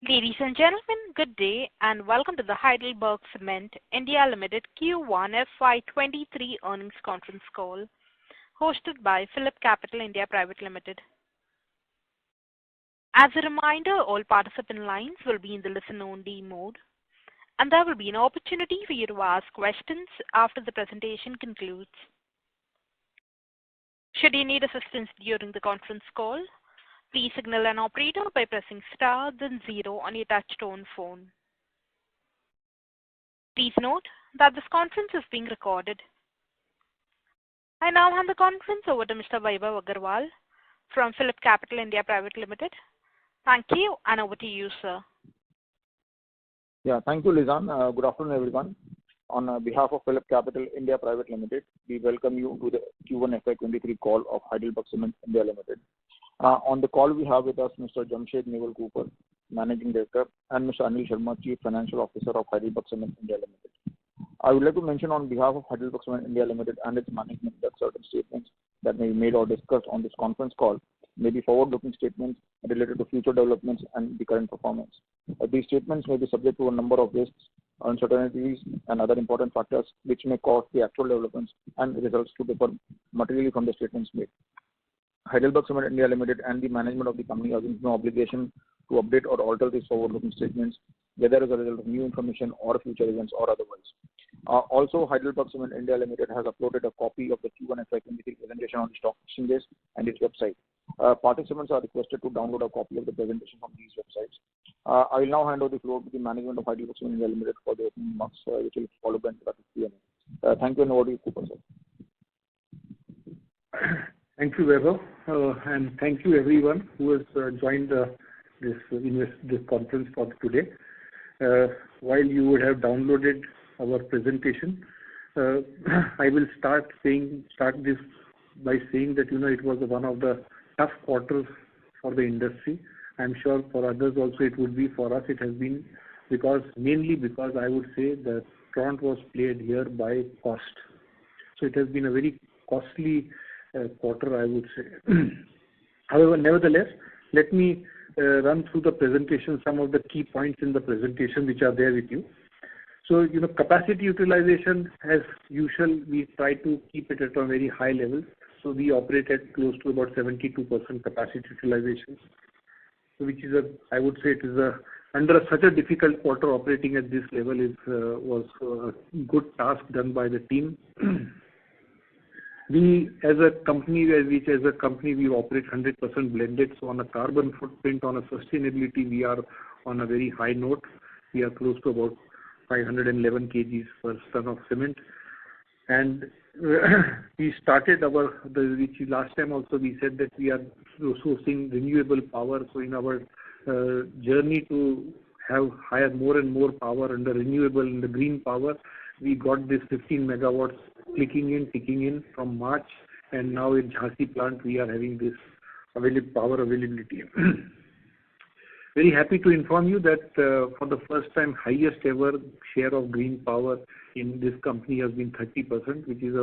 Ladies and gentlemen, good day and welcome to the HeidelbergCement India Limited Q1 FY23 earnings conference call hosted by PhillipCapital India Private Limited. As a reminder, all participant lines will be in the listen-only mode and there will be an opportunity for you to ask questions after the presentation concludes. Should you need assistance during the conference call, please signal an operator by pressing star then 0 on your touch-tone phone. Please note that this conference is being recorded. I now hand the conference over to Mr. Vaibhav Agarwal from PhillipCapital India Private Limited. Thank you and over to you, sir. Yeah, thank you, Lizan. Good afternoon, everyone. On behalf of PhillipCapital India Private Limited, we welcome you to the Q1 FY23 call of HeidelbergCement India Limited. On the call, we have with us Mr. Jamshed Naval Cooper, Managing Director, and Mr. Anil Sharma, Chief Financial Officer of HeidelbergCement India Limited. I would like to mention on behalf of HeidelbergCement India Limited and its management that certain statements that may be made or discussed on this conference call may be forward-looking statements related to future developments and the current performance. These statements may be subject to a number of risks, uncertainties, and other important factors which may cause the actual developments and results to differ materially from the statements made. HeidelbergCement India Limited and the management of the company has no obligation to update or alter these forward-looking statements, whether as a result of new information or future events or otherwise. Also, HeidelbergCement India Limited has uploaded a copy of the Q1 FY23 presentation on the stock exchanges and its website. Participants are requested to download a copy of the presentation from these websites. I will now hand over the floor to the management of HeidelbergCement India Limited for the opening remarks, which will follow by introductory Q&A. Thank you and over to you, Cooper, sir. Thank you, Vaibhav, and thank you everyone who has joined this conference for today. While you would have downloaded our presentation, I will start this by saying that it was one of the tough quarters for the industry. I'm sure for others also it would be. For us it has been mainly because I would say the front was played here by cost. So it has been a very costly quarter, I would say. However, nevertheless, let me run through the presentation, some of the key points in the presentation which are there with you. So, capacity utilization, as usual, we try to keep it at a very high level. So we operate at close to about 72% capacity utilization, which is I would say it is under such a difficult quarter operating at this level was a good task done by the team. We, as a company, we operate 100% blended. So on a carbon footprint, on a sustainability, we are on a very high note. We are close to about 511 kgs per ton of cement. And we started which last time also we said that we are sourcing renewable power. So in our journey to have more and more power under renewable and the green power, we got this 15 megawatts ticking in from March, and now in Jhansi plant we are having this power availability. Very happy to inform you that for the first time, highest ever share of green power in this company has been 30%, which is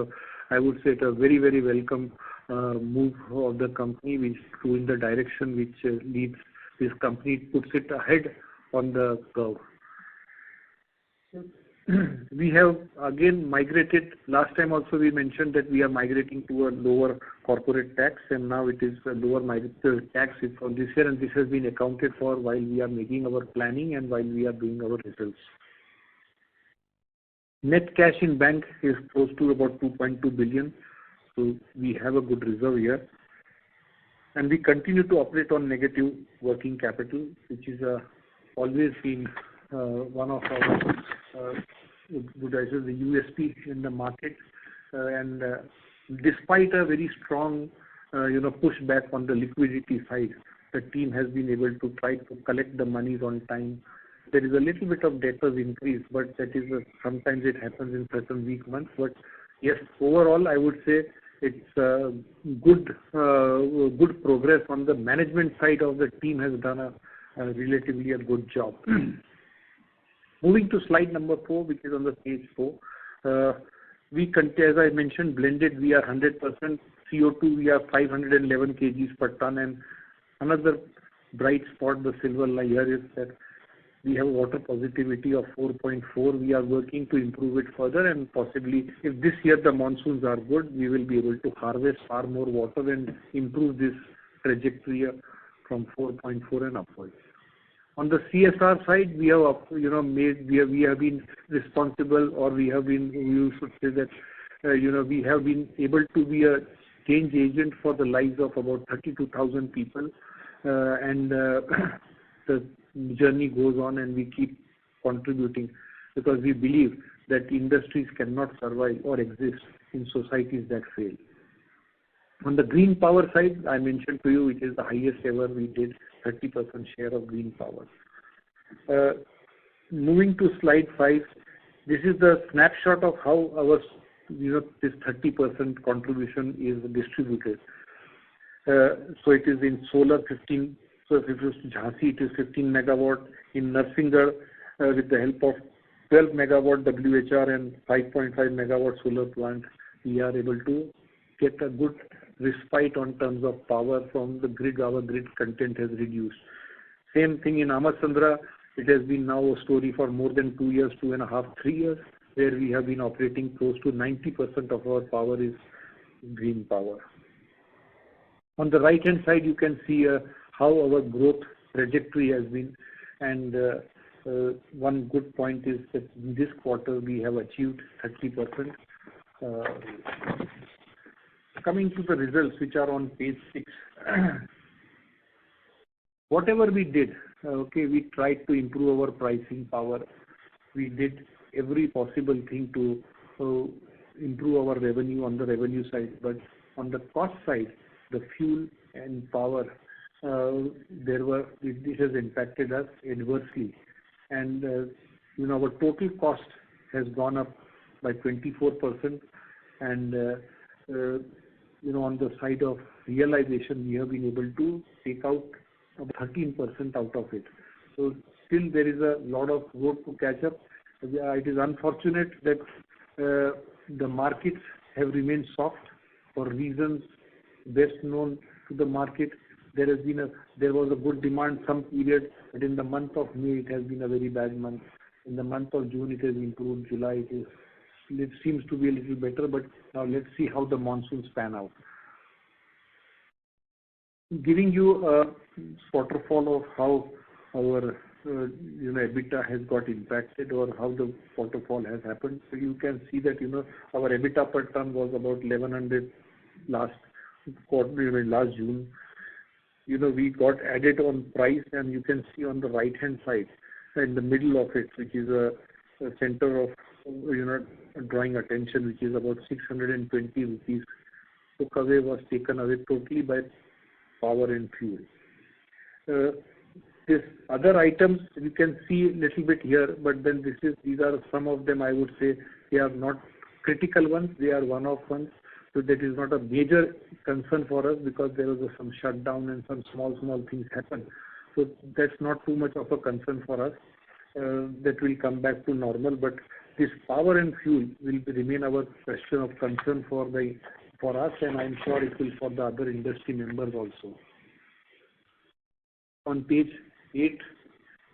I would say a very, very welcome move of the company, which in the direction which leads this company, puts it ahead on the curve. We have again migrated. Last time also we mentioned that we are migrating to a lower corporate tax, and now it is a lower tax from this year, and this has been accounted for while we are making our planning and while we are doing our results. Net cash in bank is close to about 2.2 billion, so we have a good reserve here. And we continue to operate on negative working capital, which is always been one of our the USP in the market, and despite a very strong pushback on the liquidity side, the team has been able to try to collect the monies on time. There is a little bit of debtors increase, but that is sometimes it happens in certain weak months. But yes, overall I would say it's good progress on the management side of the team has done a relatively a good job. Moving to slide number 4, which is on the page 4. As I mentioned, blended we are 100%. CO2 we are 511 kgs per ton, and another bright spot, the silver line here is that We have water positivity of 4.4. We are working to improve it further, and possibly if this year the monsoons are good, we will be able to harvest far more water and improve this trajectory from 4.4 and upwards. On the CSR side, we have we have been responsible, or we should say that we have been able to be a change agent for the lives of about 32,000 people, and the journey goes on, and we keep contributing because we believe that industries cannot survive or exist in societies that fail. On the green power side, I mentioned to you, it is the highest ever. We did 30% share of green power. Moving to slide 5, this is the snapshot of how our this 30% contribution is distributed. So it is in solar 15. So if it is Jhansi, it is 15 megawatt. In Narsingarh, with the help of 12 megawatt WHR and 5.5 megawatt solar plant, we are able to get a good respite on terms of power from the grid. Our grid content has reduced. Same thing in Amasandra. It has been now a story for more than 2 years, 2.5, 3 years, where we have been operating close to 90% of our power is green power. On the right hand side, you can see how our growth trajectory has been, and one good point is that in this quarter we have achieved 30%. Coming to the results, which are on page 6. Whatever we did, we tried to improve our pricing power. We did every possible thing to improve our revenue on the revenue side, but on the cost side, the fuel and power, this has impacted us adversely, and our total cost has gone up by 24%, and on the side of realization, we have been able to take out 13% out of it. So still there is a lot of road to catch up. It is unfortunate that the markets have remained soft for reasons best known to the market. There was a good demand some period, but in the month of May it has been a very bad month. In the month of June it has improved. July it seems to be a little better, but now let's see how the monsoons pan out. Giving you a waterfall of how our EBITDA has got impacted, or how the waterfall has happened. So you can see that our EBITDA per ton was about 1100 last quarter, last June. We got added on price, and you can see on the right hand side, in the middle of it, which is a center of drawing attention, which is about 620 rupees. Took away, was taken away totally by power and fuel. This other items you can see a little bit here, but then these are some of them. I would say they are not critical ones, they are one-off ones. So that is not a major concern for us, because there was some shutdown and some small things happen. So that's not too much of a concern for us. That will come back to normal. But this power and fuel will remain our question of concern for us, and I'm sure it will for the other industry members also. On page 8,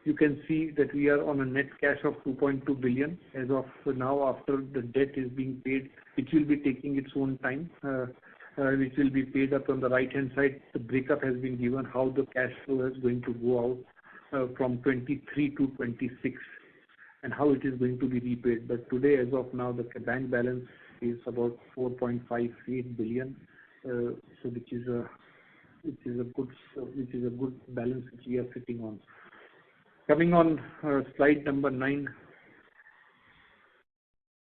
you can see that we are on a net cash of 2.2 billion as of now, after the debt is being paid, which will be taking its own time, which will be paid up on the right hand side. The breakup has been given how the cash flow is going to go out from 23 to 26 and how it is going to be repaid. But today, as of now, the bank balance is about 4.58 billion, so which is a good balance which we are sitting on. Coming on slide number 9,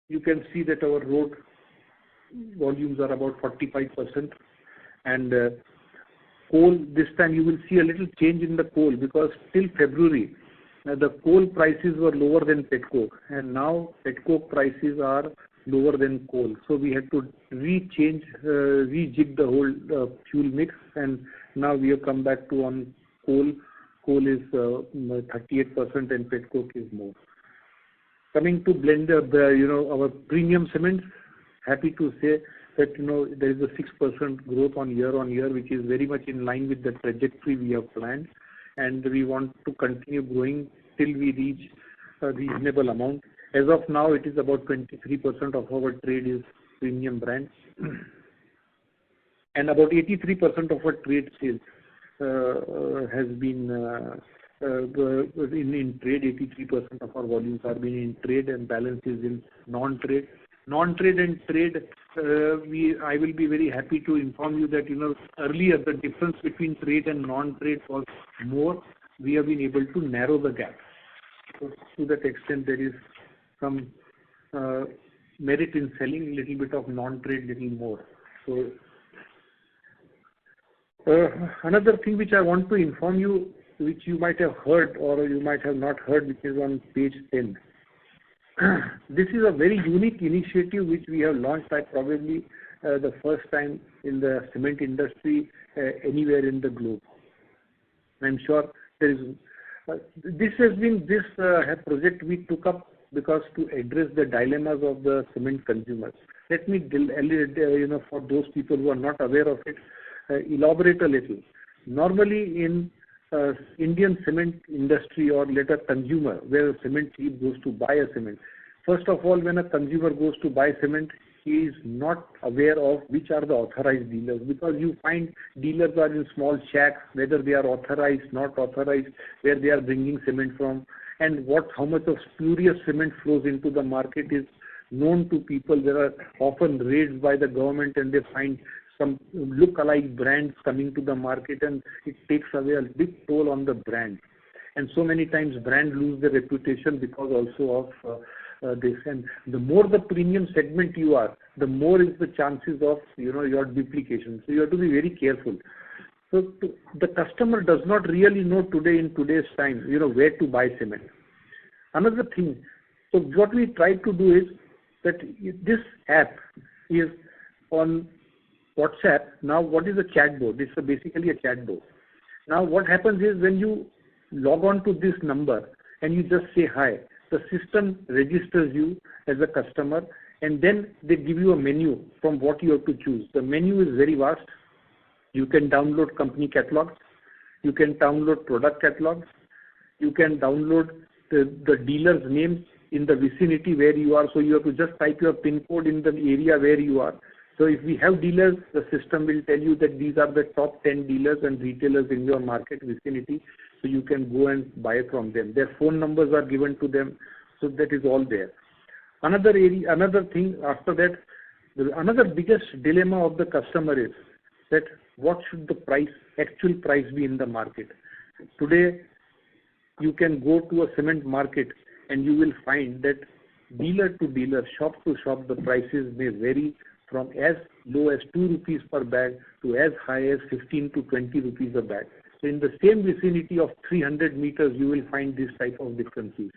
you can see that our road volumes are about 45%, and coal, this time you will see a little change in the coal, because till February the coal prices were lower than petcoke, and now petcoke prices are lower than coal. So we had to rejig the whole fuel mix, and now we have come back to on coal. Coal is 38% and petcoke is more. Coming to our premium cement, happy to say that there is a 6% growth on year, which is very much in line with the trajectory we have planned, and we want to continue growing till we reach a reasonable amount. As of now, it is about 23% of our trade is premium brands, and about 83% of our trade sales has been in trade. 83% of our volumes are being in trade, and balance is in non-trade. Non-trade and trade, I will be very happy to inform you that earlier the difference between trade and non-trade was more. We have been able to narrow the gap. So to that extent, there is some merit in selling a little bit of non-trade, little more. So another thing which I want to inform you, which you might have heard or you might have not heard, which is on page 10. This is a very unique initiative which we have launched, probably the first time in the cement industry anywhere in the globe. I'm sure there is. This project we took up because to address the dilemmas of the cement consumers. Let me, for those people who are not aware of it, elaborate a little. Normally in Indian cement industry, or let a consumer, where a cement chief goes to buy a cement. First of all, when a consumer goes to buy cement, he is not aware of which are the authorized dealers, because you find dealers are in small shacks, whether they are authorized, not authorized, where they are bringing cement from, and how much of spurious cement flows into the market is known to people. There are often raids by the government, and they find some look-alike brands coming to the market, and it takes away a big toll on the brand. And so many times brands lose their reputation because also of this. And the more the premium segment you are, the more is the chances of your duplication. So you have to be very careful. So the customer does not really know in today's time, where to buy cement. Another thing, so what we try to do is that this app is on WhatsApp. Now, what is a chatbot? It's basically a chatbot. Now, what happens is when you log on to this number and you just say hi, the system registers you as a customer, and then they give you a menu from what you have to choose. The menu is very vast. You can download company catalogs. You can download product catalogs. You can download the dealer's names in the vicinity where you are. So you have to just type your PIN code in the area where you are. So if we have dealers, the system will tell you that these are the top 10 dealers and retailers in your market vicinity. So you can go and buy from them. Their phone numbers are given to them. So that is all there. Another thing after that, another biggest dilemma of the customer is that what should the actual price be in the market. Today, you can go to a cement market and you will find that dealer to dealer, shop to shop, the prices may vary from as low as 2 rupees per bag to as high as 15 to 20 rupees a bag. So in the same vicinity of 300 meters, you will find this type of differences.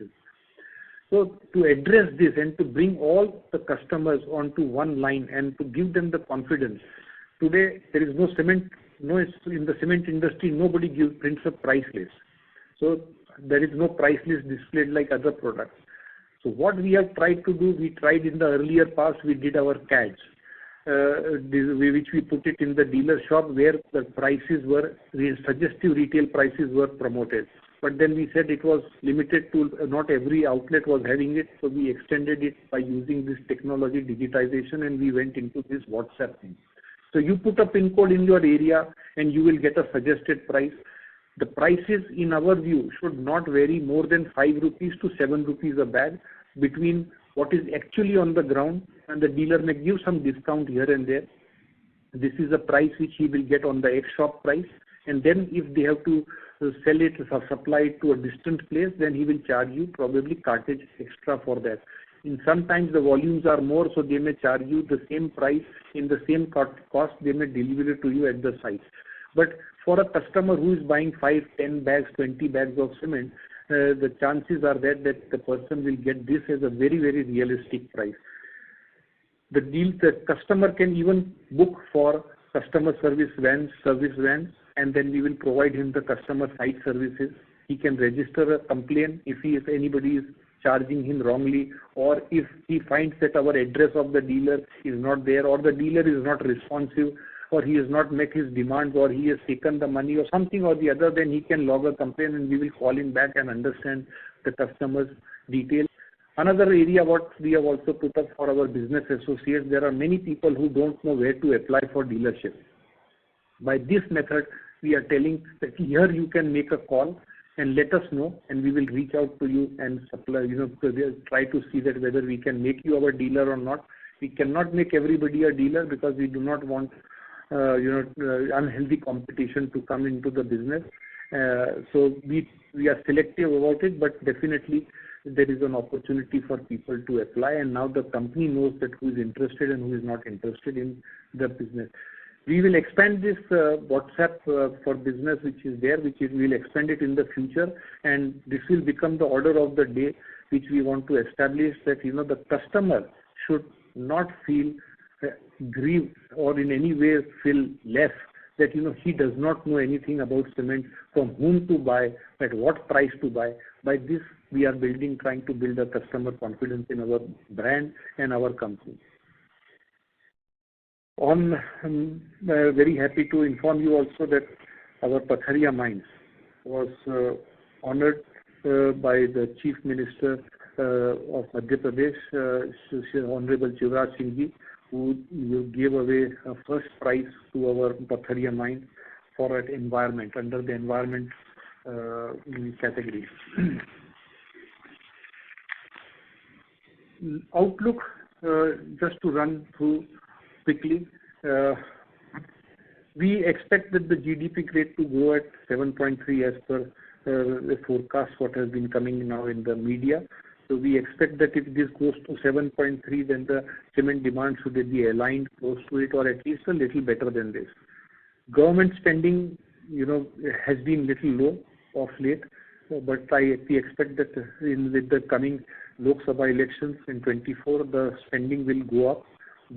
So to address this and to bring all the customers onto one line and to give them the confidence, today there is no cement, in the cement industry, nobody prints a price list. So there is no price list displayed like other products. So what we have tried to do, we tried in the earlier past, we did our CADs, which we put it in the dealer shop where the prices were, suggestive retail prices were promoted. But then we said it was limited to, not every outlet was having it, so we extended it by using this technology, digitization, and we went into this WhatsApp thing. So you put a PIN code in your area and you will get a suggested price. The prices, in our view, should not vary more than 5 rupees to 7 rupees a bag between what is actually on the ground, and the dealer may give some discount here and there. This is a price which he will get on the ex-shop price, and then if they have to sell it or supply it to a distant place, then he will charge you probably cartage extra for that. In sometimes the volumes are more, so they may charge you the same price in the same cost, they may deliver it to you at the site. But for a customer who is buying 5, 10 bags, 20 bags of cement, the chances are that the person will get this as a very, very realistic price. The customer can even book for customer service vans, and then we will provide him the customer site services. He can register a complaint if anybody is charging him wrongly, or if he finds that our address of the dealer is not there, or the dealer is not responsive. or he has not met his demands, or he has taken the money or something or the other, then he can log a complaint and we will call him back and understand the customer's details. Another area what we have also put up for our business associates, there are many people who don't know where to apply for dealership. By this method, we are telling that here you can make a call and let us know, and we will reach out to you and supply, try to see that whether we can make you our dealer or not. We cannot make everybody a dealer because we do not want unhealthy competition to come into the business. So we are selective about it, but definitely there is an opportunity for people to apply, and now the company knows that who is interested and who is not interested in the business. We will expand this WhatsApp for business, which is there, we'll expand it in the future, and this will become the order of the day, which we want to establish, that the customer should not feel grieved or in any way feel less, that he does not know anything about cement, from whom to buy, at what price to buy. By this we are trying to build a customer confidence in our brand and our company. Very happy to inform you also that our Patharia mines was honored by the Chief Minister of Madhya Pradesh, Honorable Shivraj Singh Ji, who gave away a first prize to our Patharia mine for an environment, under the environment category. Outlook, just to run through quickly, we expect that the GDP rate to grow at 7.3 as per the forecast what has been coming now in the media. So we expect that if this goes to 7.3, then the cement demand should be aligned close to it, or at least a little better than this. Government spending, has been little low of late, but we expect that with the coming Lok Sabha elections in 24, the spending will go up,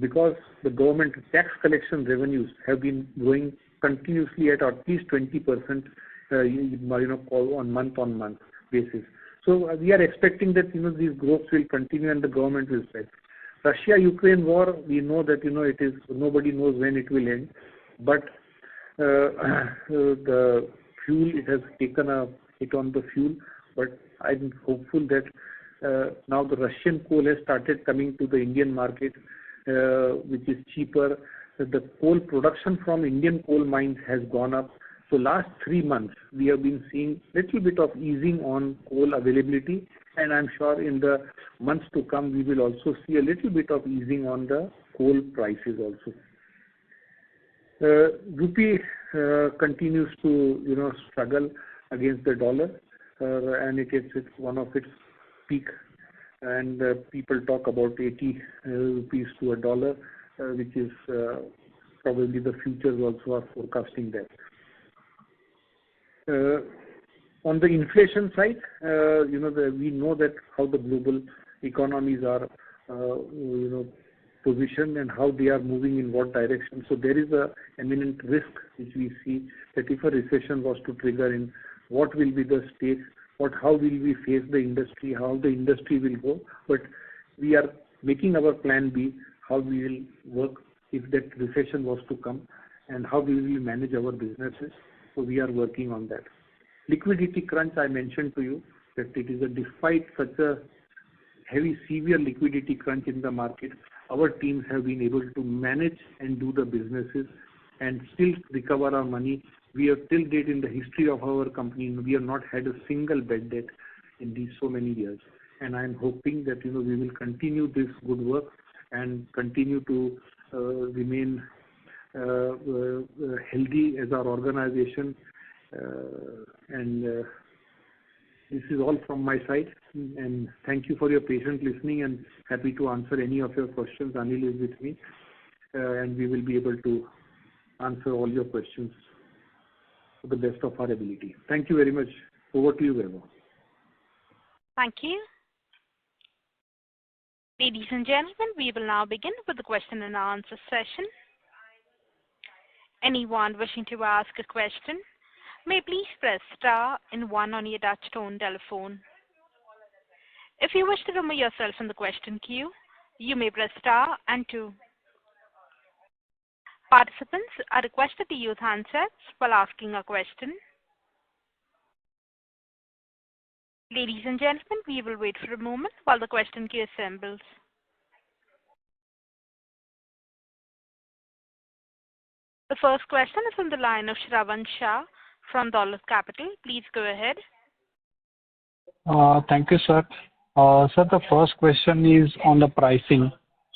because the government tax collection revenues have been growing continuously at least 20%, on month-on-month basis. So we are expecting that these growths will continue and the government will spend. Russia-Ukraine war, we know that it is, nobody knows when it will end, but the fuel, it has taken a hit on the fuel, but I'm hopeful that now the Russian coal has started coming to the Indian market, which is cheaper. The coal production from Indian coal mines has gone up. So last 3 months, we have been seeing little bit of easing on coal availability, and I'm sure in the months to come, we will also see a little bit of easing on the coal prices also. Rupee continues to struggle against the dollar, and it is one of its peak, and people talk about 80 rupees to a dollar, which is probably the futures also are forecasting that. On the inflation side, we know that how the global economies are positioned and how they are moving in what direction. So there is a imminent risk which we see, that if a recession was to trigger in, what will be the state, how will we face the industry, how the industry will go. But we are making our plan B, how we will work if that recession was to come, and how we will manage our businesses. So we are working on that. Liquidity crunch, I mentioned to you that it is despite such a heavy, severe liquidity crunch in the market, our teams have been able to manage and do the businesses and still recover our money. We have till date in the history of our company, we have not had a single bad debt in these so many years. And I am hoping that we will continue this good work and continue to remain healthy as our organization. This is all from my side, and thank you for your patient listening, and happy to answer any of your questions. Anil is with me, and we will be able to answer all your questions to the best of our ability. Thank you very much. Over to you, Vaibhav. Thank you. Ladies and gentlemen, we will now begin with the question and answer session. Anyone wishing to ask a question may please press star and 1 on your touch-tone telephone. If you wish to remove yourself from the question queue, you may press star and 2. Participants are requested to use handsets while asking a question. Ladies and gentlemen, we will wait for a moment while the question queue assembles. The first question is on the line of Shravan Shah from Dolat Capital. Please go ahead. Thank you, sir. Sir, the first question is on the pricing.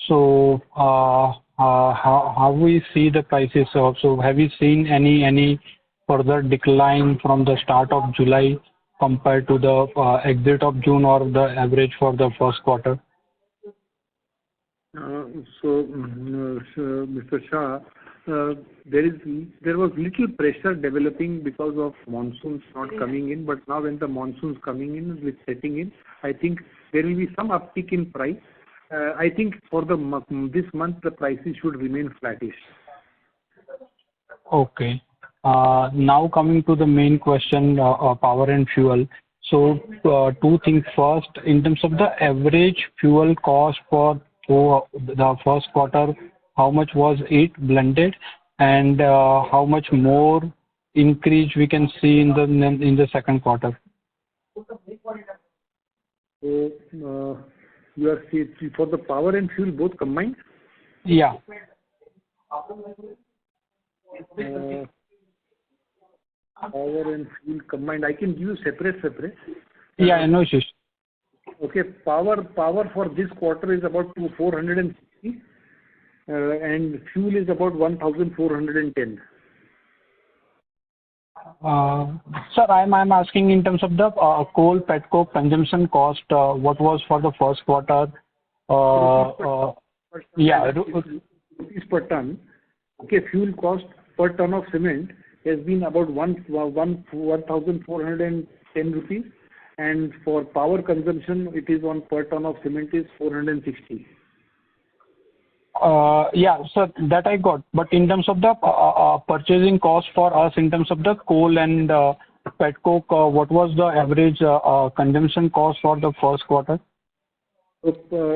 So, how we see the prices? So, have you seen any further decline from the start of July compared to the exit of June or the average for the first quarter? Mr. Shah, there was little pressure developing because of monsoons not coming in, but now when the monsoons coming in with setting in, I think there will be some uptick in price. I think for this month the prices should remain flattish. Okay. Now coming to the main question, power and fuel. So two things. First, in terms of the average fuel cost for the first quarter, how much was it blended, and how much more increase we can see in the second quarter? So you are saying for the power and fuel both combined? Yeah. Power and fuel combined. I can give you separate. Yeah, no issues. Okay, power for this quarter is about 460, and fuel is about 1,410. Sir, I'm asking in terms of the coal petcoke consumption cost. What was for the first quarter? Rupees per ton. Okay, fuel cost per ton of cement has been about 1,410 rupees, and for power consumption, it is on per ton of cement is 460. Yeah, sir, that I got. But in terms of the purchasing cost for us, in terms of the coal and petcoke, what was the average consumption cost for the first quarter? So,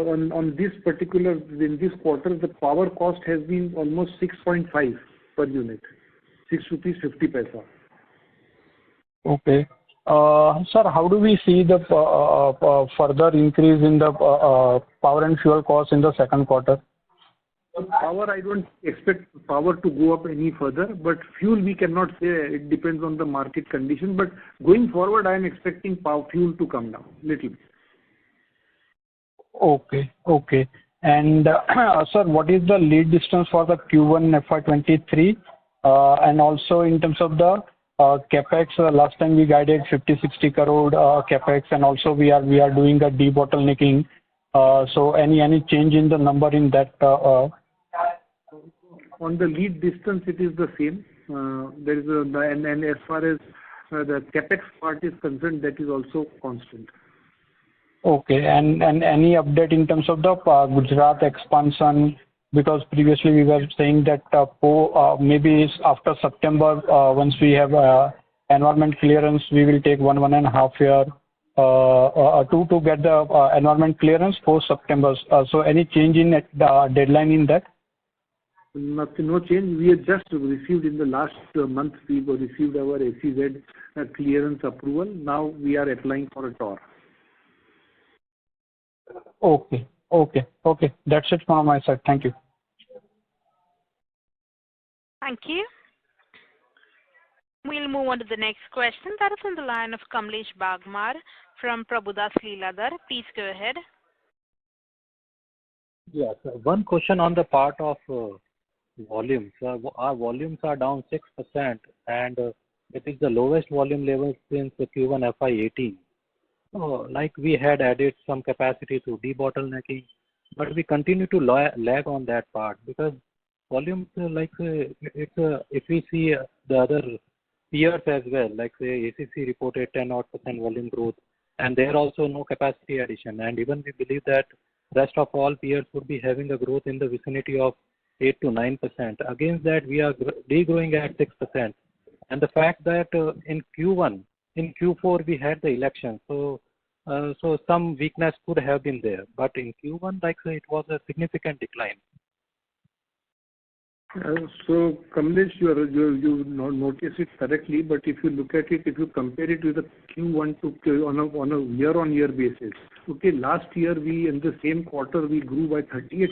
on this particular, in this quarter, the power cost has been almost 6.5 per unit, 6 rupees 50 paisa. Okay. Sir, how do we see the further increase in the power and fuel costs in the second quarter? Power, I don't expect power to go up any further, but fuel we cannot say. It depends on the market condition. But going forward, I am expecting fuel to come down little bit. Okay. And sir, what is the lead distance for the Q1 FY23? And also in terms of the capex, last time we guided 50-60 crore capex, and also we are doing a debottlenecking. So any change in the number in that? On the lead distance, it is the same. There is and as far as the capex part is concerned, that is also constant. Okay, and any update in terms of the Gujarat expansion? Because previously we were saying that maybe after September, once we have environment clearance, we will take one and a half year to get the environment clearance for September. So any change in deadline in that? Nothing, no change. We have just received in the last month, we received our SEZ clearance approval. Now we are applying for a TOR. Okay. That's it from my side. Thank you. Thank you. We'll move on to the next question. That is on the line of Kamlesh Bagmar from Prabhudas Lilladher. Please go ahead. Yes, one question on the part of volumes. Our volumes are down 6%, and it is the lowest volume level since Q1 FY18. So, like we had added some capacity to debottlenecking, but we continue to lag on that part because volumes if we see the other peers as well, like say ACC reported 10% volume growth, and there also no capacity addition, and even we believe that rest of all peers would be having a growth in the vicinity of 8 to 9%. Against that, we are degrowing at 6%, and the fact that in Q4 we had the election, so some weakness could have been there, but in Q1, like say, it was a significant decline. So, Kamlesh, you notice it correctly, but if you look at it, if you compare it with the Q1 to on a year-on-year basis, okay, last year in the same quarter we grew by 38%.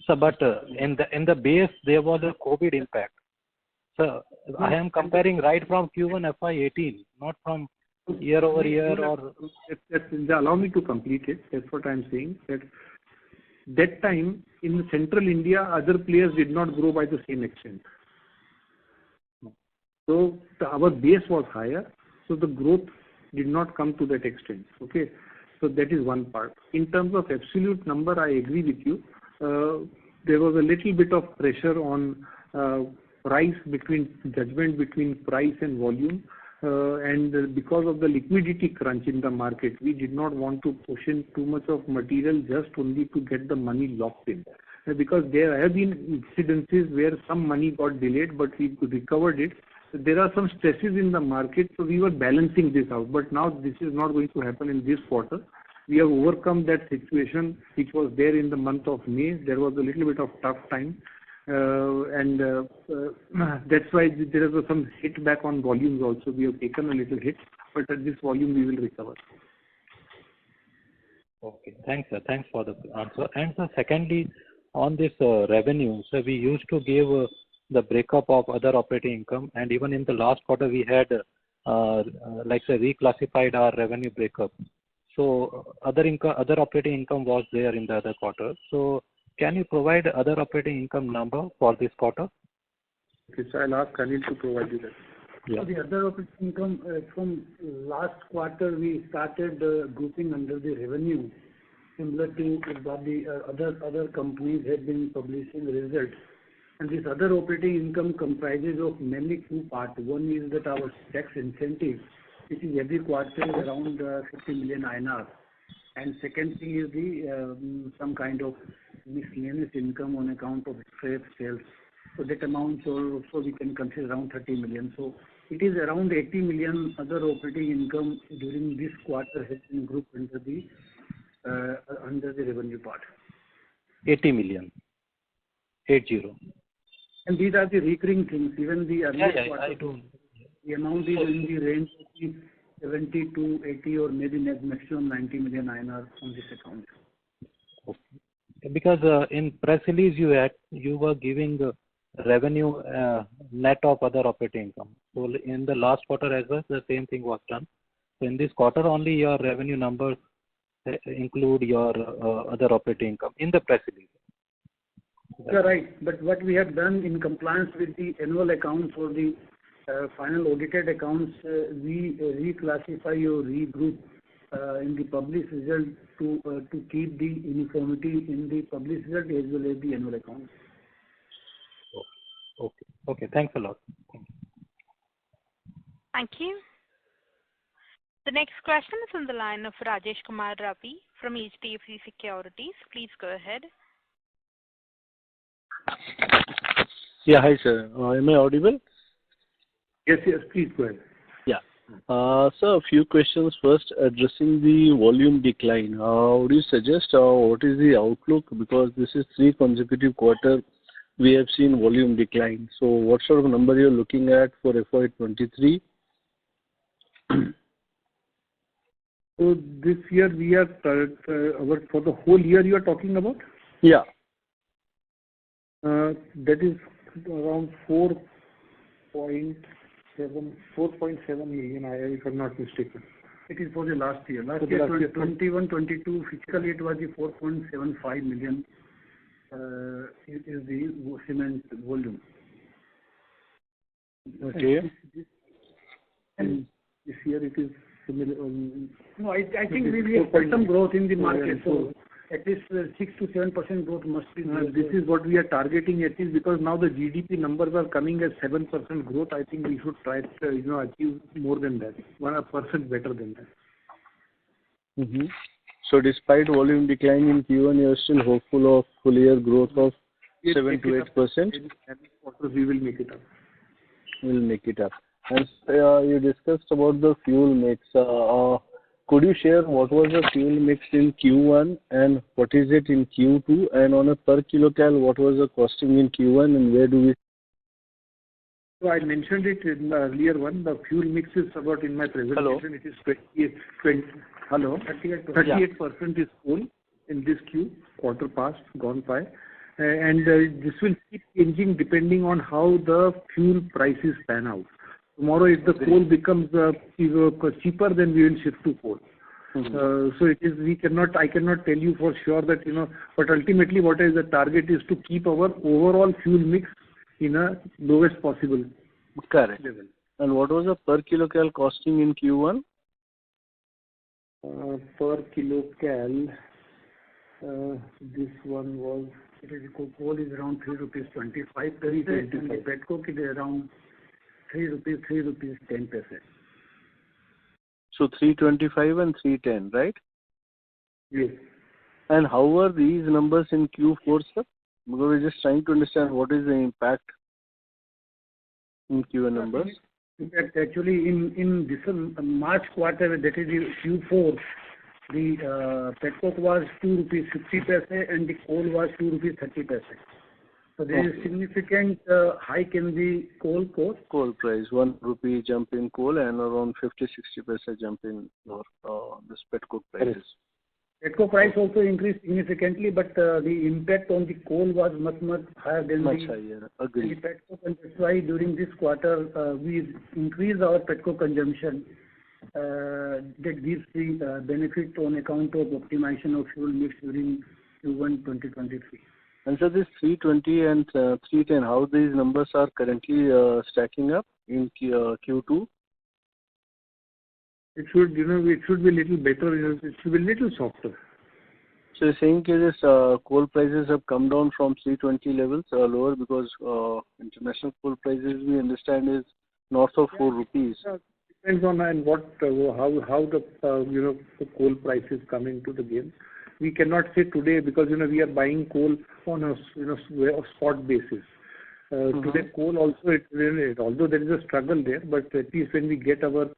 So, but in the base there was a COVID impact. So I am comparing right from Q1 FY18, not from year over year or. Allow me to complete it. That's what I'm saying. That time in Central India, other players did not grow by the same extent. So our base was higher, so the growth did not come to that extent. Okay, so that is one part. In terms of absolute number, I agree with you. There was a little bit of pressure on judgment between price and volume. And because of the liquidity crunch in the market, we did not want to push in too much of material just only to get the money locked in. Because there have been incidences where some money got delayed, but we recovered it. So there are some stresses in the market, so we were balancing this out. But now this is not going to happen in this quarter. We have overcome that situation which was there in the month of May. There was a little bit of tough time. And that's why there was some hit back on volumes also. We have taken a little hit, but at this volume we will recover. Okay, thanks, sir. Thanks for the answer. And so secondly, on this revenue, so we used to give the breakup of other operating income, and even in the last quarter we had like say reclassified our revenue breakup. So other operating income was there in the other quarter. So can you provide other operating income number for this quarter? Okay, so I'll ask Anil to provide you that. Yeah. So the other operating income from last quarter we started grouping under the revenue, similar to what the other companies have been publishing results. And this other operating income comprises of mainly two parts. One is that our tax incentive, which is every quarter around 50 million INR. And second thing is the some kind of miscellaneous income on account of scrap sales. So that amount also we can consider around 30 million. So it is around 80 million other operating income during this quarter has been grouped under the revenue part. 80 million. 80. And these are the recurring things. Even the earlier quarter, I do. The amount is in the range of 70 to 80 or maybe maximum 90 million INR on this account. Okay. Because in press release you were giving the revenue net of other operating income. So in the last quarter as well, the same thing was done. So in this quarter only your revenue numbers include your other operating income in the press release. You're right. But what we have done in compliance with the annual accounts or the final audited accounts, we reclassify or regroup in the published result to keep the uniformity in the published result as well as the annual accounts. Okay. Thanks a lot. Thank you. The next question is on the line of Rajesh Kumar Ravi from HDFC Securities. Please go ahead. Yeah, hi sir. Am I audible? Yes, please go ahead. Yeah. So a few questions. First, addressing the volume decline. Would you suggest what is the outlook? Because this is 3 consecutive quarters we have seen volume decline. So what sort of number you're looking at for FY23? So this year we are for the whole year you are talking about? Yeah. That is around 4.7 million, if I'm not mistaken. It is for the last year. Last year, 21-22, fiscally it was the 4.75 million is the cement volume. Okay. And this year it is similar. No, I think we have some growth in the market. So at least 6 to 7% growth must be there. This is what we are targeting at least, because now the GDP numbers are coming at 7% growth. I think we should try to achieve more than that, 1% better than that. Mm-hmm. So despite volume decline in Q1, you are still hopeful of full year growth of 7 to 8%? We will make it up. We'll make it up. And you discussed about the fuel mix. could you share what was the fuel mix in Q1 and what is it in Q2? And on a per kilocal, what was the costing in Q1 and where do we? So I mentioned it in the earlier one. The fuel mix is about in my presentation. Hello? It is 38% is coal in this quarter past, gone by. And this will keep changing depending on how the fuel prices pan out. Tomorrow, if the coal becomes cheaper, then we will shift to coal. So it is. I cannot tell you for sure that But ultimately, what is the target is to keep our overall fuel mix in a lowest possible Correct. level. And what was the per kilocal costing in Q1? Per kilocal, this one was. Coal is around 3 rupees 25 paise, and the petcoke is around 3 rupees 10 paise. So 325 and 310, right? Yes. And how are these numbers in Q4, sir? Because we're just trying to understand what is the impact in Q1 numbers. In fact, actually, in December, March quarter, that is Q4, the petcoke was 2 rupees 50 paise and the coal was 2 rupees 30 paise. So there is significant hike in the coal cost. Coal price, 1 rupee jump in coal and around 50-60 paise jump in this petcoke prices. Petcoke price also increased significantly, but the impact on the coal was much higher than the petcoke, and that's why during this quarter we increased our petcoke consumption. That gives the benefit on account of optimization of fuel mix during Q1 2023. And so this 320 and 310, how these numbers are currently stacking up in Q2? It should, it should be a little better. It should be a little softer. So you're saying this coal prices have come down from 320 levels lower because international coal prices we understand is north of 4 rupees. Depends on how the coal prices come into the game. We cannot say today because we are buying coal on a spot basis. Today coal also although there is a struggle there, but at least when we get our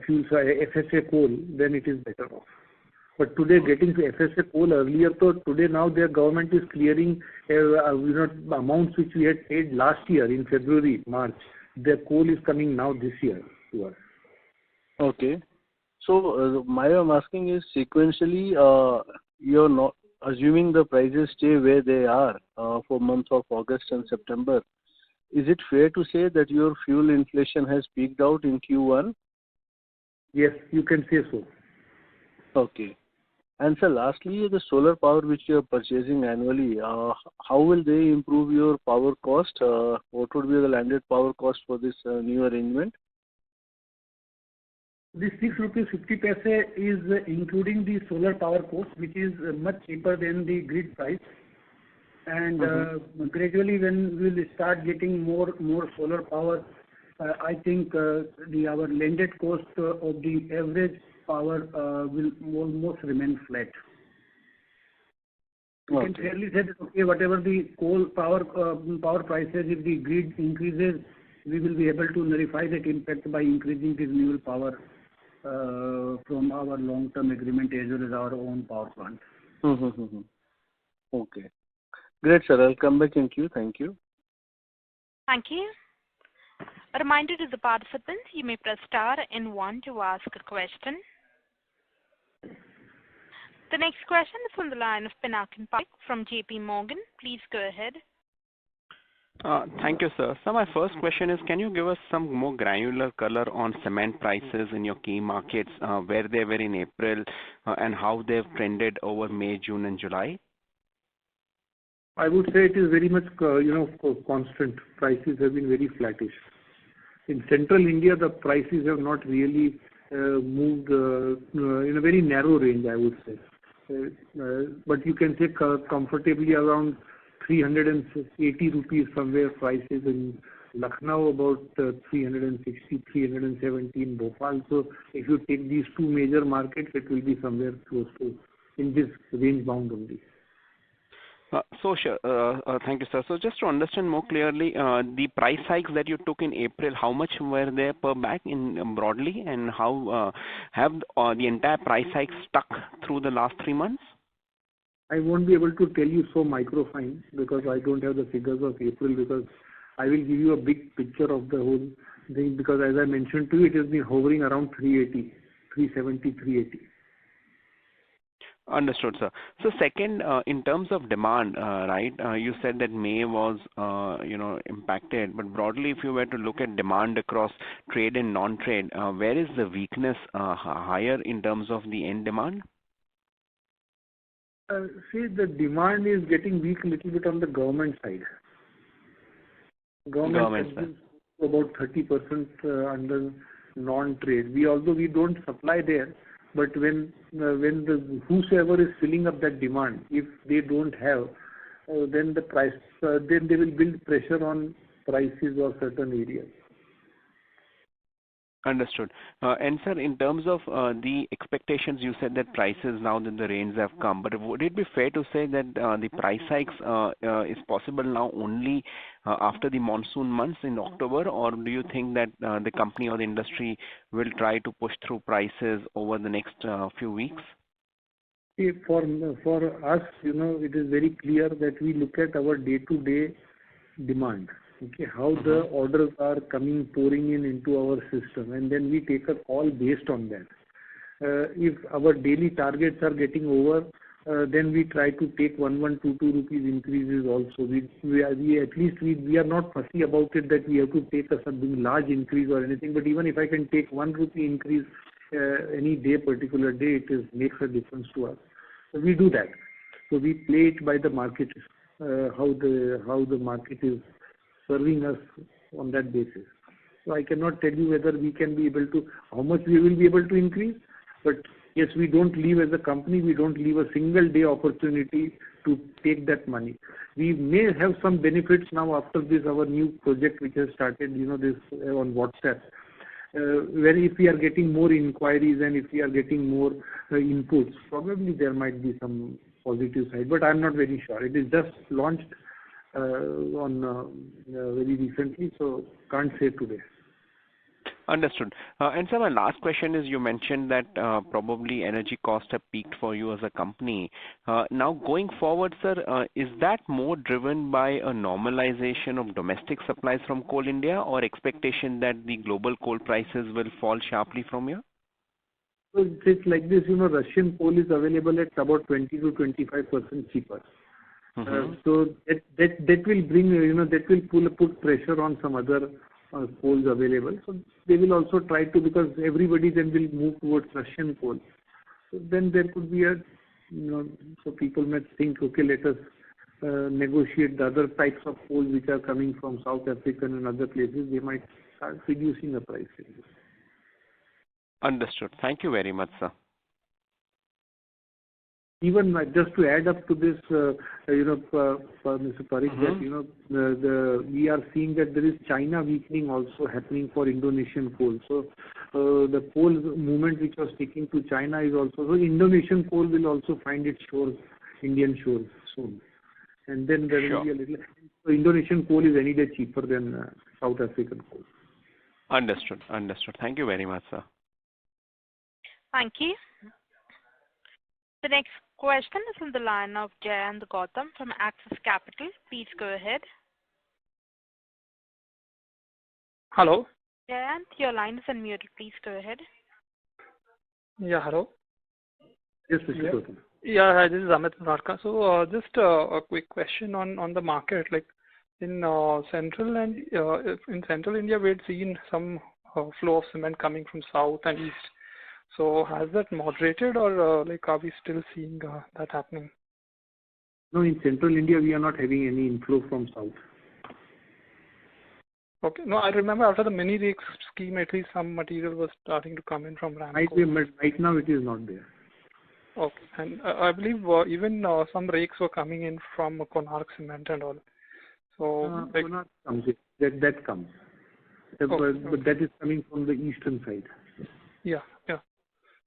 fuel FSA coal, then it is better off. But today getting to FSA coal earlier, so today now their government is clearing amounts which we had paid last year in February, March. Their coal is coming now this year to us. Okay. So my I'm asking is sequentially you're not assuming the prices stay where they are for months of August and September. Is it fair to say that your fuel inflation has peaked out in Q1? Yes, you can say so. Okay. And sir, lastly, the solar power which you are purchasing annually, how will they improve your power cost? What would be the landed power cost for this new arrangement? This 6 rupees 50 paise is including the solar power cost, which is much cheaper than the grid price. And gradually, when we will start getting more solar power, I think our landed cost of the average power will almost remain flat. We can fairly say that whatever the coal power prices, if the grid increases, we will be able to nullify that impact by increasing the renewable power from our long-term agreement as well as our own power plant. Okay. Great, sir. I'll come back in queue. Thank you. Thank you. A reminder to the participants, you may press star and 1 to ask a question. The next question is from the line of Pinakin Parekh from JP Morgan. Please go ahead. Thank you, sir. So my first question is, can you give us some more granular color on cement prices in your key markets, where they were in April and how they've trended over May, June and July? I would say it is very much, constant. Prices have been very flattish. In central India, the prices have not really moved in a very narrow range, I would say. But you can say comfortably around 380 rupees somewhere prices in Lucknow, about 360, 370 in Bhopal. So if you take these two major markets, it will be somewhere close to in this range bound only. Sure. Thank you, sir. So just to understand more clearly, the price hikes that you took in April, how much were there per bag in broadly, and how have the entire price hike stuck through the last 3 months? I won't be able to tell you so microfine because I don't have the figures of April, because I will give you a big picture of the whole thing, because as I mentioned to you, it has been hovering around 380, 370, 380. Understood, sir. So second, in terms of demand, right, you said that May was, impacted, but broadly, if you were to look at demand across trade and non-trade, where is the weakness higher in terms of the end demand? See, the demand is getting weak a little bit on the government side. Government side. About 30% under non-trade. Although we don't supply there, but when whosoever is filling up that demand, if they don't have, then the price, then they will build pressure on prices of certain areas. Understood. And sir, in terms of the expectations, you said that prices now that the rains have come, but would it be fair to say that the price hikes is possible now only after the monsoon months in October, or do you think that the company or the industry will try to push through prices over the next few weeks? See, for us, it is very clear that we look at our day-to-day demand. Okay, how the orders are pouring into our system, and then we take a call based on that. If our daily targets are getting over, then we try to take 2 rupees increases also. We are not fussy about it that we have to take a something large increase or anything, but even if I can take 1 rupee increase any day, particular day, makes a difference to us. So we do that. So we play it by the market, how the market is serving us on that basis. So I cannot tell you whether we can be able to, how much we will be able to increase, but yes, we don't leave as a company, we don't leave a single day opportunity to take that money. We may have some benefits now after this, our new project which has started, this on WhatsApp, where if we are getting more inquiries and if we are getting more inputs, probably there might be some positive side, but I'm not very sure. It is just launched very recently, so can't say today. Understood. And sir, my last question is, you mentioned that probably energy costs have peaked for you as a company. Now going forward, sir, is that more driven by a normalization of domestic supplies from Coal India, or expectation that the global coal prices will fall sharply from here? So it's like this, Russian coal is available at about 20 to 25% cheaper. So that will bring, that will put pressure on some other coals available. So they will also try to, because everybody then will move towards Russian coal. So then there could be so people might think, okay, let us negotiate the other types of coal which are coming from South Africa and other places. They might start reducing the price. Understood. Thank you very much, sir. Even just to add up to this, Mr. Parikh, that we are seeing that there is China weakening also happening for Indonesian coal. So the coal movement which was taking to China is also, so Indonesian coal will also find its shores, Indian shores soon, and then there will be a little. So Indonesian coal is any day cheaper than South African coal. Understood. Thank you very much, sir. Thank you. The next question is on the line of Jayant Gautam from Axis Capital. Please go ahead. Hello. Jayant, your line is unmuted. Please go ahead. Yeah, hello. Yes, Mr. Gautam. Yeah, hi, this is Amit Murarka. So just a quick question on the market. Like in central India, we had seen some flow of cement coming from south and east. So has that moderated, or are we still seeing that happening? No, in central India, we are not having any inflow from south. Okay. No, I remember after the mini rakes scheme, at least some material was starting to come in from Ramco. Right now, it is not there. Okay. And I believe even some rakes were coming in from HeidelbergCement and all. So Konark comes. That comes. Okay. But that is coming from the eastern side. Yeah.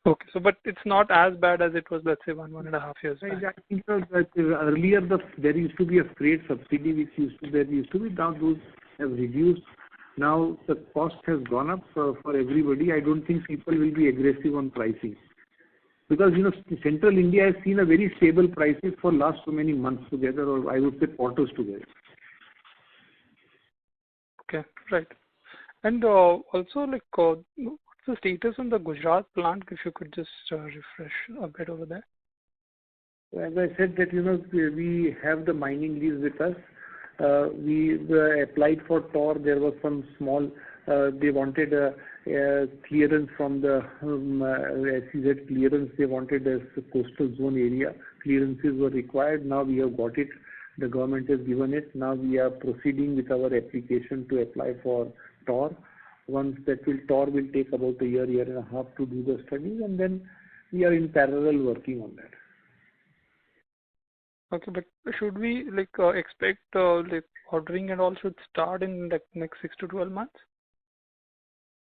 Okay. So, but it's not as bad as it was, let's say, 1.5 years back. I think that earlier there used to be a freight subsidy which used to be. Now those have reduced. Now the cost has gone up for everybody. I don't think people will be aggressive on pricing because Central India has seen a very stable prices for last so many months together, or I would say quarters together. Okay, right. And also, like, what's the status on the Gujarat plant? If you could just refresh a bit over there. As I said that we have the mining lease with us. We applied for TOR. There was some small. They wanted a clearance from the SEZ clearance. They wanted a coastal zone area. Clearances were required. Now we have got it. The government has given it. Now we are proceeding with our application to apply for TOR. Once that TOR will take about a year and a half to do the studies, and then we are in parallel working on that. Okay, but should we expect ordering and all should start in the next 6 to 12 months?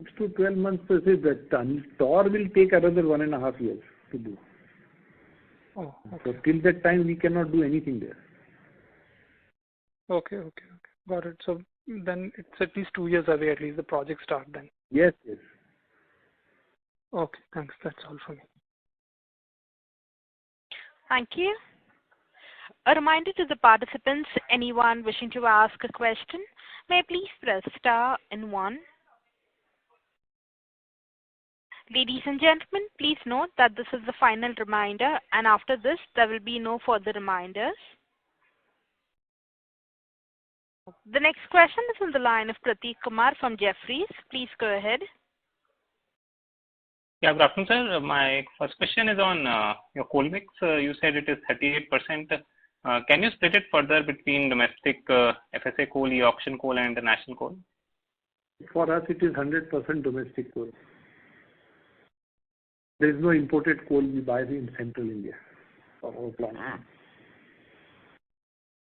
6 to 12 months, that TOR will take another 1.5 years to do. Oh, okay. So till that time we cannot do anything there. Okay. Got it. So then it's at least 2 years away, at least the project start then. Yes. Okay, thanks. That's all for me. Thank you. A reminder to the participants, anyone wishing to ask a question, may please press star and 1. Ladies and gentlemen, please note that this is the final reminder, and after this there will be no further reminders. The next question is on the line of Prateek Kumar from Jefferies. Please go ahead. Yeah, good afternoon, sir. My first question is on your coal mix. You said it is 38%. Can you split it further between domestic FSA coal, e-auction coal, and international coal? For us, it is 100% domestic coal. There is no imported coal we buy in Central India for our plant.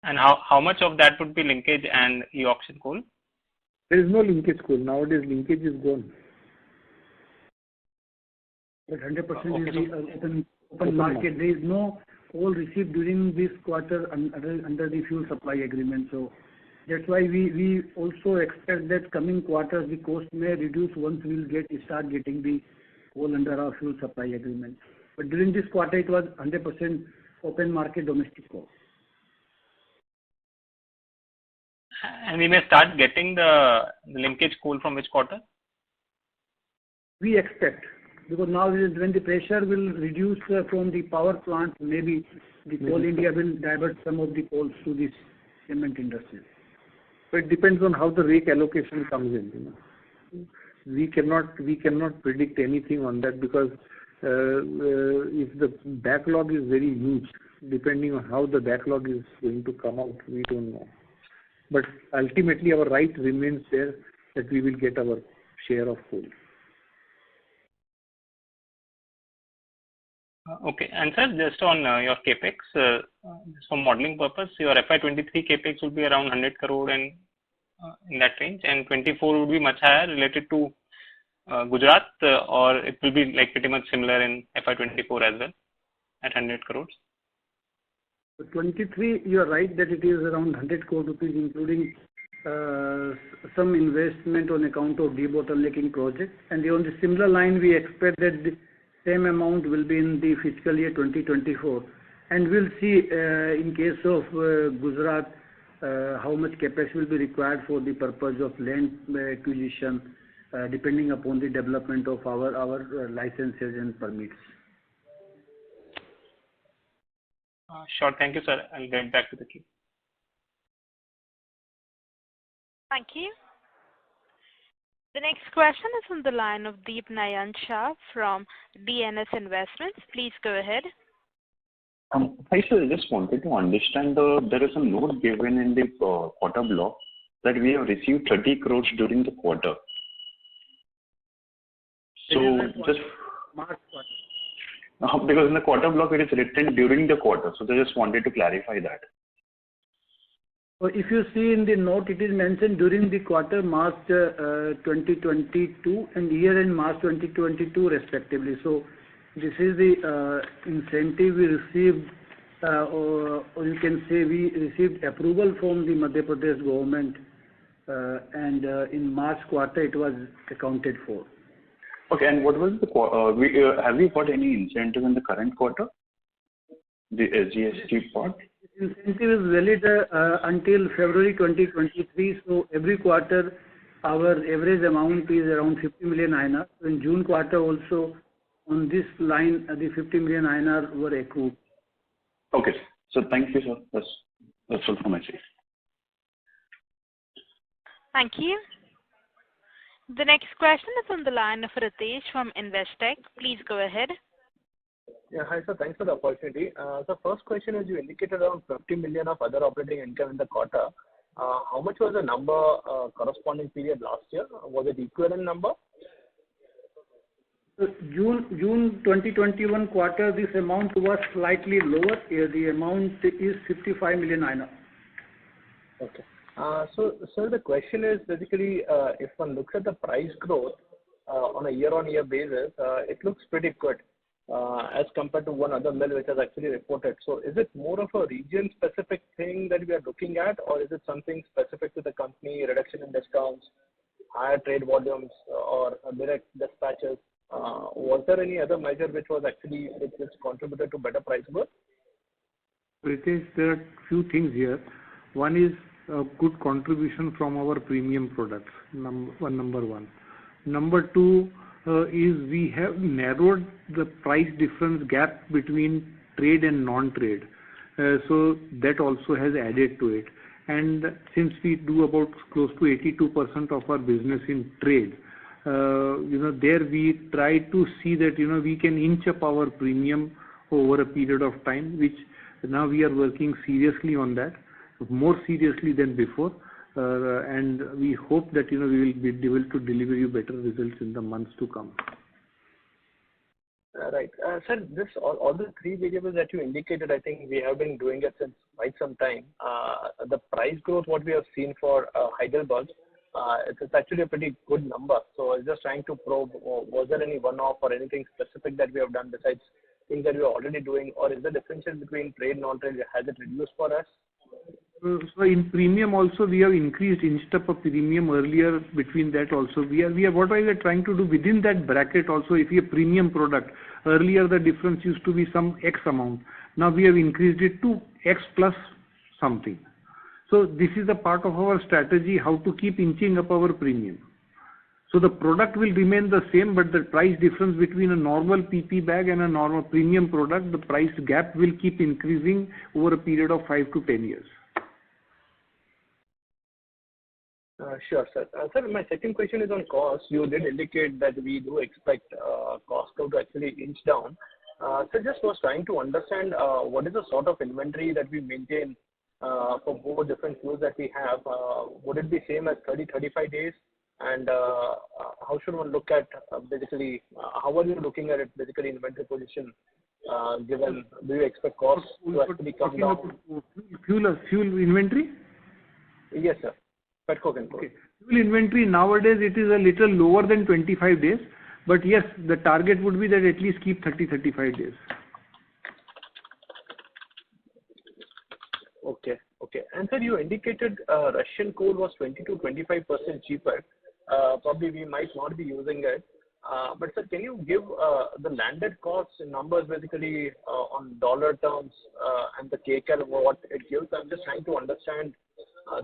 And how much of that would be linkage and e-auction coal? There is no linkage coal. Nowadays, linkage is gone. But 100% is the open market. There is no coal received during this quarter under the fuel supply agreement. So that's why we also expect that coming quarters the cost may reduce once we'll start getting the coal under our fuel supply agreement. But during this quarter, it was 100% open market domestic coal. And we may start getting the linkage coal from which quarter? We expect, because now when the pressure will reduce from the power plant, maybe the Coal India will divert some of the coals to this cement industry. So it depends on how the rake allocation comes in. We cannot predict anything on that because if the backlog is very huge, depending on how the backlog is going to come out, we don't know. But ultimately, our right remains there that we will get our share of coal. Okay. And sir, just on your capex, for modeling purpose, your FY23 capex will be around 100 crore and in that range, and 24 would be much higher related to Gujarat, or it will be like pretty much similar in FY24 as well at 100 crores. 23, you are right that it is around 100 crore rupees, including some investment on account of debottlenecking project. And on the similar line, we expect that the same amount will be in the fiscal year 2024. And we'll see in case of Gujarat how much CapEx will be required for the purpose of land acquisition, depending upon the development of our licenses and permits. Sure. Thank you, sir. I'll get back to the queue. Thank you. The next question is on the line of Deep Nayan Shah from DNS Investments. Please go ahead. Hi, sir. I just wanted to understand there is a note given in the quarter block that we have received 30 crores during the quarter. So just March quarter. Because in the quarter block it is written during the quarter, so I just wanted to clarify that. So if you see in the note, it is mentioned during the quarter March 2022 and year end March 2022 respectively. So This is the incentive we received, or you can say we received approval from the Madhya Pradesh government, and in March quarter it was accounted for. Okay, and what was the have we got any incentive in the current quarter? The SGST part? Incentive is valid until February 2023. So every quarter, our average amount is around 50 million INR. So in June quarter also, on this line, the 50 million INR were accrued. Okay, so thank you, sir. That's all from my side. Thank you. The next question is on the line of Ritesh from Investec. Please go ahead. Yeah, hi sir. Thanks for the opportunity. So first question is, you indicated around 50 million of other operating income in the quarter. How much was the number corresponding period last year? Was it equivalent number? June 2021 quarter, this amount was slightly lower. The amount is 55 million INR. Okay. So the question is basically, if one looks at the price growth on a year-on-year basis, it looks pretty good as compared to one other mill which has actually reported. So is it more of a region-specific thing that we are looking at, or is it something specific to the company, reduction in discounts, higher trade volumes, or direct dispatches? Was there any other measure which contributed to better price growth? Ritesh, there are few things here. One is a good contribution from our premium products, number one. Number two is we have narrowed the price difference gap between trade and non-trade. So that also has added to it. And since we do about close to 82% of our business in trade, there we try to see that, we can inch up our premium over a period of time, which now we are working seriously on that, more seriously than before. And we hope that, we will be able to deliver you better results in the months to come. Right. Sir, all the three variables that you indicated, I think we have been doing it since quite some time. The price growth, what we have seen for Heidelberg, it's actually a pretty good number. So I was just trying to probe, was there any one-off or anything specific that we have done besides things that we are already doing, or is the differential between trade and non-trade, has it reduced for us? So in premium also we have inched up a premium earlier. Between that also we are what we are trying to do within that bracket also. If you have premium product, earlier the difference used to be some X amount. Now we have increased it to X plus something. So this is a part of our strategy how to keep inching up our premium. So the product will remain the same, but the price difference between a normal PP bag and a normal premium product, the price gap will keep increasing over a period of 5 to 10 years. Sure, sir. Sir, my second question is on cost. You did indicate that we do expect cost to actually inch down. So just was trying to understand what is the sort of inventory that we maintain for both different fuels that we have. Would it be same as 30-35 days? And how should one look at basically, how are you looking at it basically inventory position given, do you expect costs to actually come down? Fuel inventory? Yes, sir. Petcoke and coal. Okay. Fuel inventory nowadays it is a little lower than 25 days, but yes, the target would be that at least keep 30-35 days. Okay. And sir, you indicated Russian coal was 20-25% cheaper. Probably we might not be using it. But sir, can you give the landed costs in numbers basically on dollar terms and the kcal what it gives? I'm just trying to understand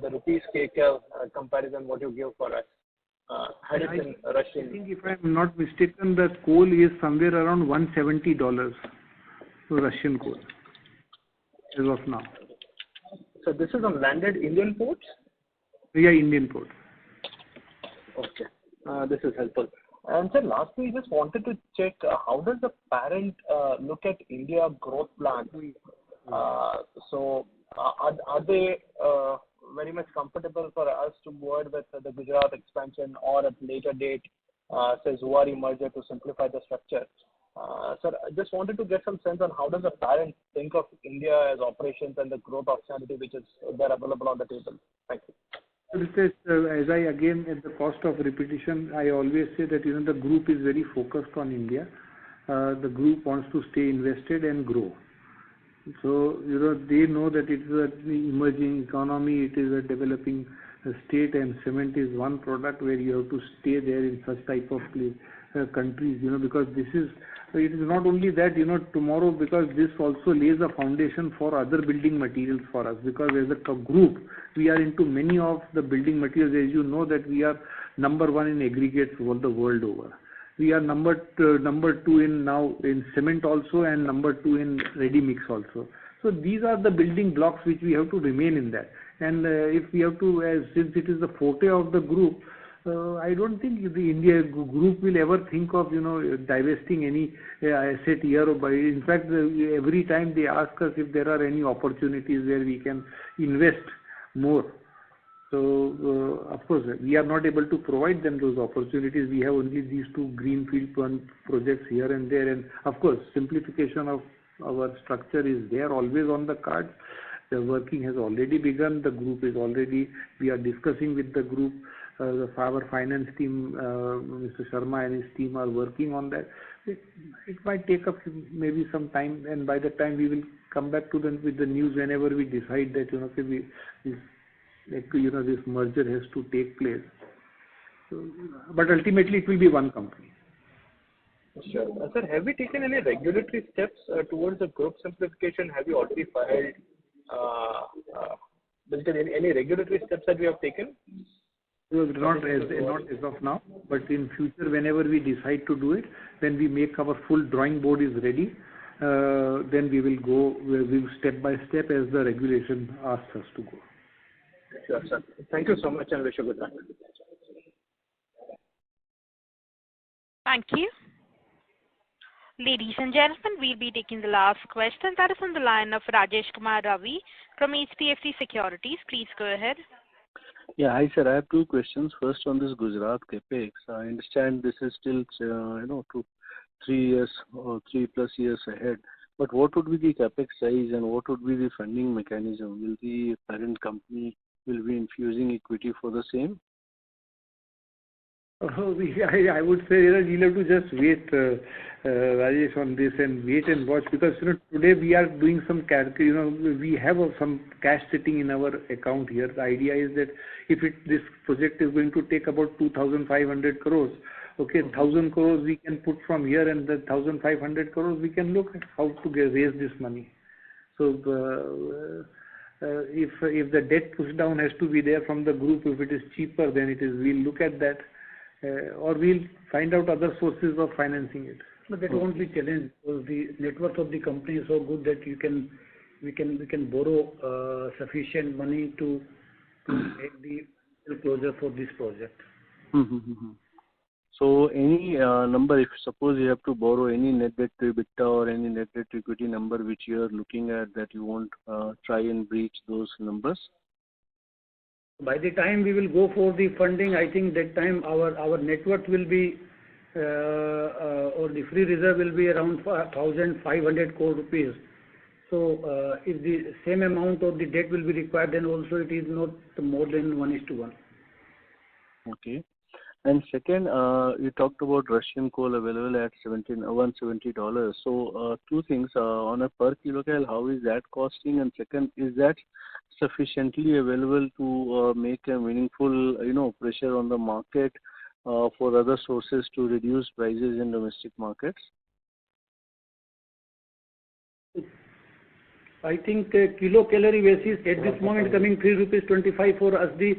the rupees kcal comparison what you give for us. Had it in Russian. I think if I'm not mistaken, the coal is somewhere around $170 for Russian coal as of now. So this is on landed Indian ports? Yeah, Indian ports. Okay, this is helpful. And sir, lastly, just wanted to check how does the parent look at India growth plans? So are they very much comfortable for us to go ahead with the Gujarat expansion or at later date, say Zuari merger to simplify the structure? Sir, I just wanted to get some sense on how does the parent think of India as operations and the growth opportunity which is there available on the table. Thank you. As I again at the cost of repetition, I always say that the group is very focused on India. the group wants to stay invested and grow. So, they know that it is an emerging economy, it is a developing state, and cement is one product where you have to stay there in such type of countries, because it is not only that, tomorrow, because this also lays a foundation for other building materials for us, because as a group, we are into many of the building materials. As you know that we are number one in aggregates the world over. We are number two in cement also, and number two in ready mix also. So these are the building blocks which we have to remain in that. And if we have to, since it is the forte of the group, I don't think the India group will ever think of divesting any asset here or by. In fact, every time they ask us if there are any opportunities where we can invest more. So, of course, we are not able to provide them those opportunities. We have only these two greenfield projects here and there. And, of course, simplification of our structure is there, always on the cards. The working has already begun. The group is already, we are discussing with the group. Our finance team, Mr. Sharma and his team are working on that. It might take up maybe some time, and by the time we will come back to them with the news whenever we decide that, this merger has to take place. So, but ultimately it will be one company. Sure. Sir, have we taken any regulatory steps towards the group simplification? Have you already filed any regulatory steps that we have taken? Not as of now, but in future, whenever we decide to do it, when we make our full drawing board is ready, then we will go step by step as the regulation asks us to go. Sure, sir. Thank you so much, and wish you good luck. Thank you. Ladies and gentlemen, we'll be taking the last question. That is on the line of Rajesh Kumar Ravi from HDFC Securities. Please go ahead. Yeah, hi sir. I have two questions. First, on this Gujarat capex, I understand this is still 3 years or 3+ years ahead. But what would be the capex size and what would be the funding mechanism? Will the parent company be infusing equity for the same? I would say you'll have to just wait, Rajesh, on this and wait and watch, because today we are doing some we have some cash sitting in our account here. The idea is that if this project is going to take about 2,500 crores, okay, 1,000 crores we can put from here, and the 1,500 crores we can look at how to raise this money. So if the debt push down has to be there from the group, if it is cheaper, then we'll look at that. Or we'll find out other sources of financing it. But that won't be challenged, because the net worth of the company is so good that we can borrow sufficient money to make the closure for this project. So any number, if suppose you have to borrow any net debt to EBITDA or any net debt to equity number which you are looking at, that you won't try and breach those numbers? By the time we will go for the funding, I think that time our net worth will be, or the free reserve will be around 1,500 crore rupees. So if the same amount of the debt will be required, then also it is not more than 1:1. Okay. And second, you talked about Russian coal available at $170. So two things, on a per kilocal, how is that costing? And second, is that sufficiently available to make a meaningful, pressure on the market for other sources to reduce prices in domestic markets? I think kilocalorie basis at this moment coming 3.25 rupees for us, the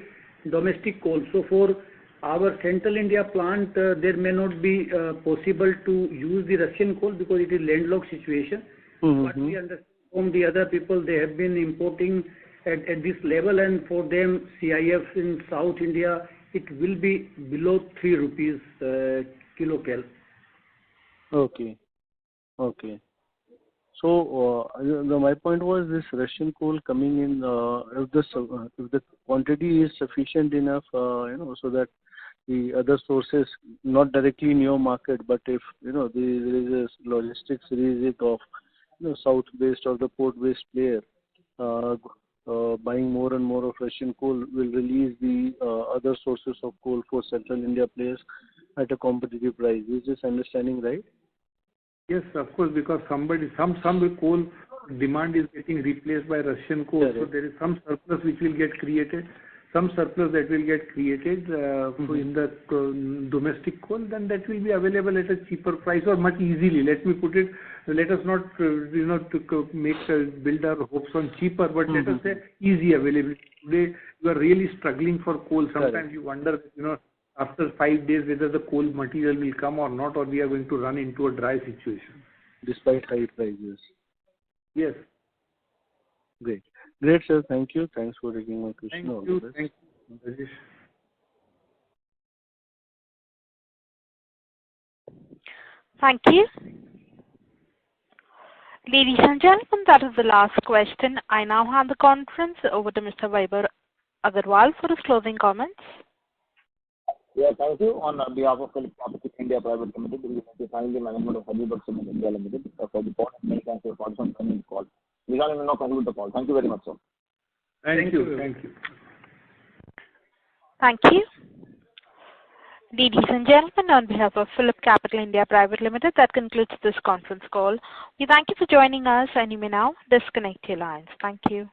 domestic coal. So for our Central India plant, there may not be possible to use the Russian coal because it is landlocked situation. But we understand from the other people, they have been importing at this level, and for them CIF in South India, it will be below 3 rupees kilocal. Okay. So my point was this Russian coal coming in, if the quantity is sufficient enough, so that the other sources, not directly in your market, but if there is a logistics risk of south-based or the port-based player buying more and more of Russian coal, will release the other sources of coal for Central India players at a competitive price. Is this understanding right? Yes, of course, because some coal demand is getting replaced by Russian coal. So there is some surplus which will get created, some surplus that will get created in the domestic coal, then that will be available at a cheaper price or much easily. Let me put it, let us not, build our hopes on cheaper, but let us say easy availability. Today, you are really struggling for coal. Sometimes you wonder, after 5 days whether the coal material will come or not, or we are going to run into a dry situation. Despite high prices. Yes. Great. Great, sir. Thank you. Thanks for taking my question. Thank you. Thank you, Rajesh. Thank you. Ladies and gentlemen, that is the last question. I now hand the conference over to Mr. Vaibhav Agarwal for his closing comments. Yeah, thank you. On behalf of Philip Capital India Private Limited, we want to thank the management of HeidelbergCement India Limited for the call, and many thanks for participating in the call. We will now conclude the call. Thank you very much, sir. Thank you. Thank you. Thank you. Ladies and gentlemen, on behalf of Philip Capital India Private Limited, that concludes this conference call. We thank you for joining us, and you may now disconnect your lines. Thank you.